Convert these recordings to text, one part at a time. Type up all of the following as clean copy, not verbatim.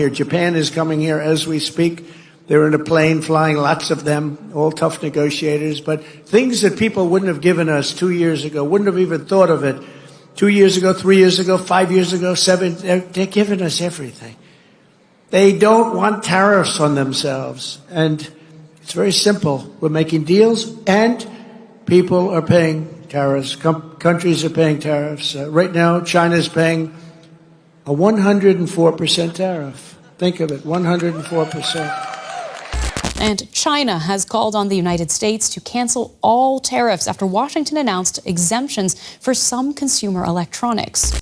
here. Japan is coming here as we speak. They're in a plane flying, lots of them, all tough negotiators. But things that people wouldn't have given us 2 years ago, wouldn't have even thought of it 2 years ago, 3 years ago, 5 years ago, seven, they're giving us everything. They don't want tariffs on themselves. And it's very simple. We're making deals and people are paying tariffs. Countries are paying tariffs. Right now, China is paying a 104% tariff. Think of it, 104%. And China has called on the United States to cancel all tariffs after Washington announced exemptions for some consumer electronics.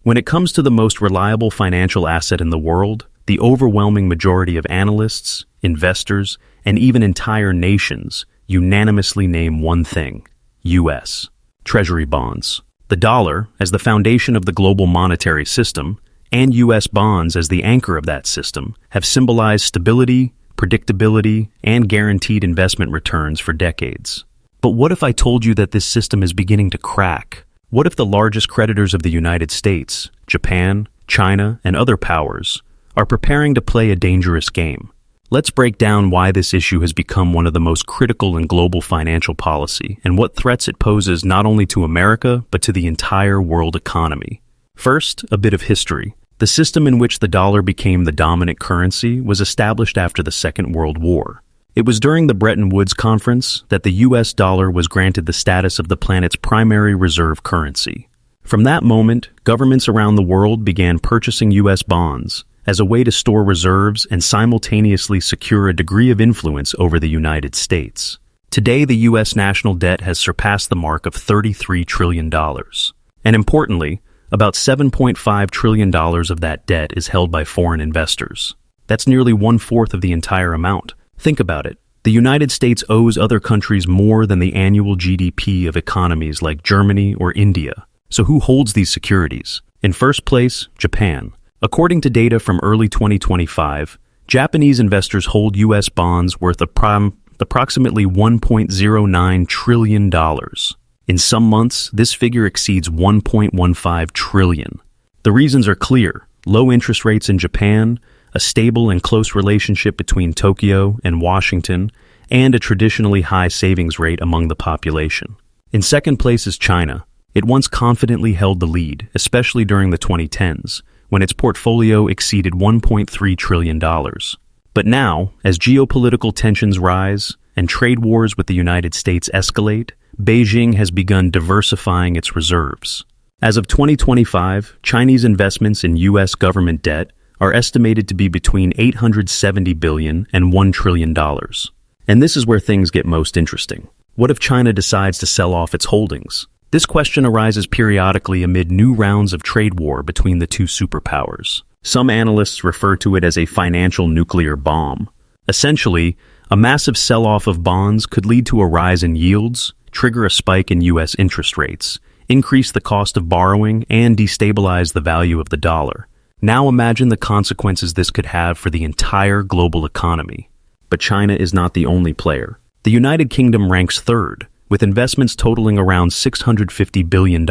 When it comes to the most reliable financial asset in the world, the overwhelming majority of analysts, investors, and even entire nations unanimously name one thing: U.S. Treasury bonds. The dollar, as the foundation of the global monetary system, and U.S. bonds as the anchor of that system, have symbolized stability, predictability, and guaranteed investment returns for decades. But what if I told you that this system is beginning to crack? What if the largest creditors of the United States, Japan, China, and other powers, are preparing to play a dangerous game? Let's break down why this issue has become one of the most critical in global financial policy and what threats it poses not only to America, but to the entire world economy. First, a bit of history. The system in which the dollar became the dominant currency was established after the Second World War. It was during the Bretton Woods Conference that the U.S. dollar was granted the status of the planet's primary reserve currency. From that moment, governments around the world began purchasing U.S. bonds as a way to store reserves and simultaneously secure a degree of influence over the United States. Today, the U.S. national debt has surpassed the mark of $33 trillion. And importantly, about $7.5 trillion of that debt is held by foreign investors. That's nearly 1/4 of the entire amount. Think about it. The United States owes other countries more than the annual GDP of economies like Germany or India. So who holds these securities? In first place, Japan. According to data from early 2025, Japanese investors hold U.S. bonds worth approximately $1.09 trillion. In some months, this figure exceeds $1.15 trillion. The reasons are clear: low interest rates in Japan, a stable and close relationship between Tokyo and Washington, and a traditionally high savings rate among the population. In second place is China. It once confidently held the lead, especially during the 2010s, when its portfolio exceeded $1.3 trillion. But now, as geopolitical tensions rise and trade wars with the United States escalate, Beijing has begun diversifying its reserves. As of 2025, Chinese investments in U.S. government debt are estimated to be between $870 billion and $1 trillion. And this is where things get most interesting. What if China decides to sell off its holdings? This question arises periodically amid new rounds of trade war between the two superpowers. Some analysts refer to it as a financial nuclear bomb. Essentially, a massive sell-off of bonds could lead to a rise in yields, trigger a spike in U.S. interest rates, increase the cost of borrowing, and destabilize the value of the dollar. Now imagine the consequences this could have for the entire global economy. But China is not the only player. The United Kingdom ranks third, with investments totaling around $650 billion.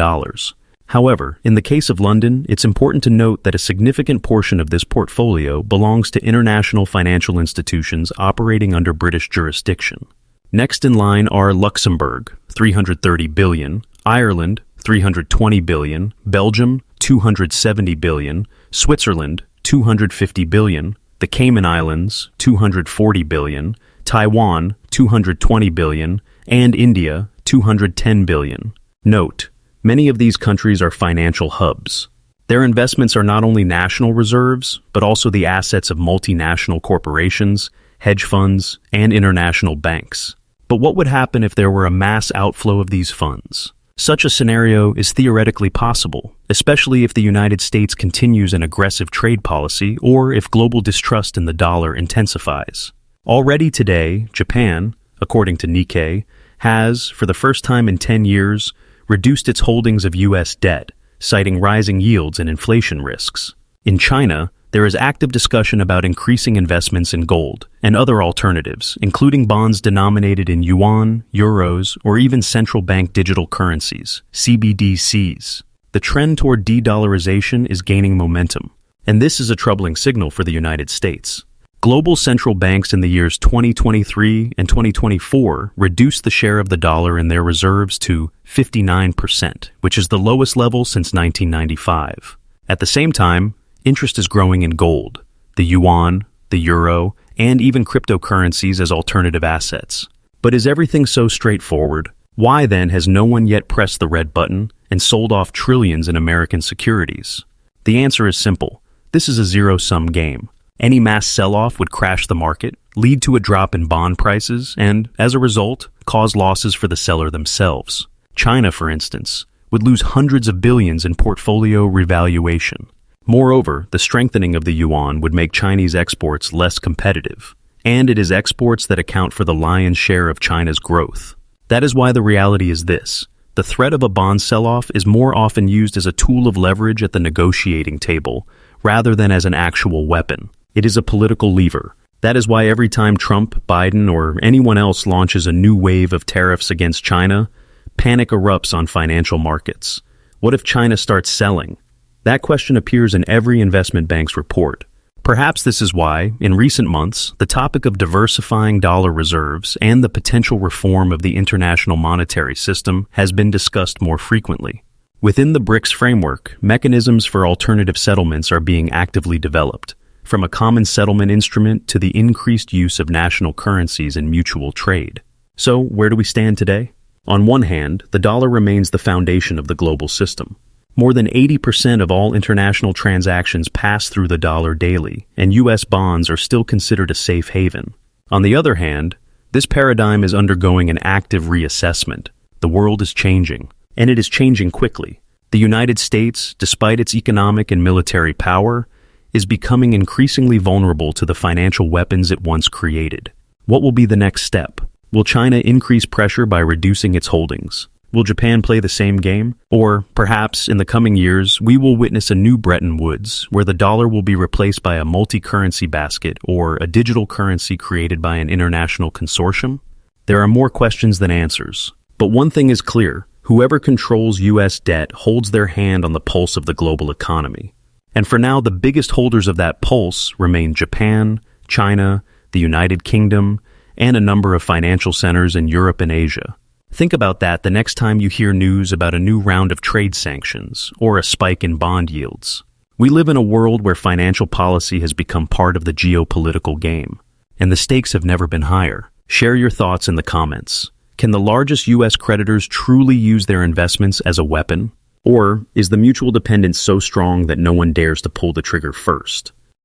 However, in the case of London, it's important to note that a significant portion of this portfolio belongs to international financial institutions operating under British jurisdiction. Next in line are Luxembourg, $330 billion, Ireland, $320 billion, Belgium, $270 billion, Switzerland, $250 billion, the Cayman Islands, $240 billion, Taiwan, $220 billion, and India, $210 billion. Note, many of these countries are financial hubs. Their investments are not only national reserves, but also the assets of multinational corporations, hedge funds, and international banks. But what would happen if there were a mass outflow of these funds? Such a scenario is theoretically possible, especially if the United States continues an aggressive trade policy or if global distrust in the dollar intensifies. Already today, Japan, according to Nikkei, has, for the first time in 10 years, reduced its holdings of U.S. debt, citing rising yields and inflation risks. In China, there is active discussion about increasing investments in gold and other alternatives, including bonds denominated in yuan, euros, or even central bank digital currencies, CBDCs. The trend toward de-dollarization is gaining momentum. And this is a troubling signal for the United States. Global central banks in the years 2023 and 2024 reduced the share of the dollar in their reserves to 59%, which is the lowest level since 1995. At the same time, interest is growing in gold, the yuan, the euro, and even cryptocurrencies as alternative assets. But is everything so straightforward? Why then has no one yet pressed the red button and sold off trillions in American securities? The answer is simple. This is a zero-sum game. Any mass sell-off would crash the market, lead to a drop in bond prices, and, as a result, cause losses for the seller themselves. China, for instance, would lose hundreds of billions in portfolio revaluation. Moreover, the strengthening of the yuan would make Chinese exports less competitive, and it is exports that account for the lion's share of China's growth. That is why the reality is this. The threat of a bond sell-off is more often used as a tool of leverage at the negotiating table, rather than as an actual weapon. It is a political lever. That is why every time Trump, Biden, or anyone else launches a new wave of tariffs against China, panic erupts on financial markets. What if China starts selling? That question appears in every investment bank's report. Perhaps this is why, in recent months, the topic of diversifying dollar reserves and the potential reform of the international monetary system has been discussed more frequently. Within the BRICS framework, mechanisms for alternative settlements are being actively developed, from a common settlement instrument to the increased use of national currencies in mutual trade. So, where do we stand today? On one hand, the dollar remains the foundation of the global system. More than 80% of all international transactions pass through the dollar daily, and U.S. bonds are still considered a safe haven. On the other hand, this paradigm is undergoing an active reassessment. The world is changing, and it is changing quickly. The United States, despite its economic and military power, is becoming increasingly vulnerable to the financial weapons it once created. What will be the next step? Will China increase pressure by reducing its holdings? Will Japan play the same game? Or, perhaps, in the coming years, we will witness a new Bretton Woods, where the dollar will be replaced by a multi-currency basket or a digital currency created by an international consortium? There are more questions than answers. But one thing is clear. Whoever controls U.S. debt holds their hand on the pulse of the global economy. And for now, the biggest holders of that pulse remain Japan, China, the United Kingdom, and a number of financial centers in Europe and Asia. Think about that the next time you hear news about a new round of trade sanctions or a spike in bond yields. We live in a world where financial policy has become part of the geopolitical game, and the stakes have never been higher. Share your thoughts in the comments. Can the largest U.S. creditors truly use their investments as a weapon? Or is the mutual dependence so strong that no one dares to pull the trigger first?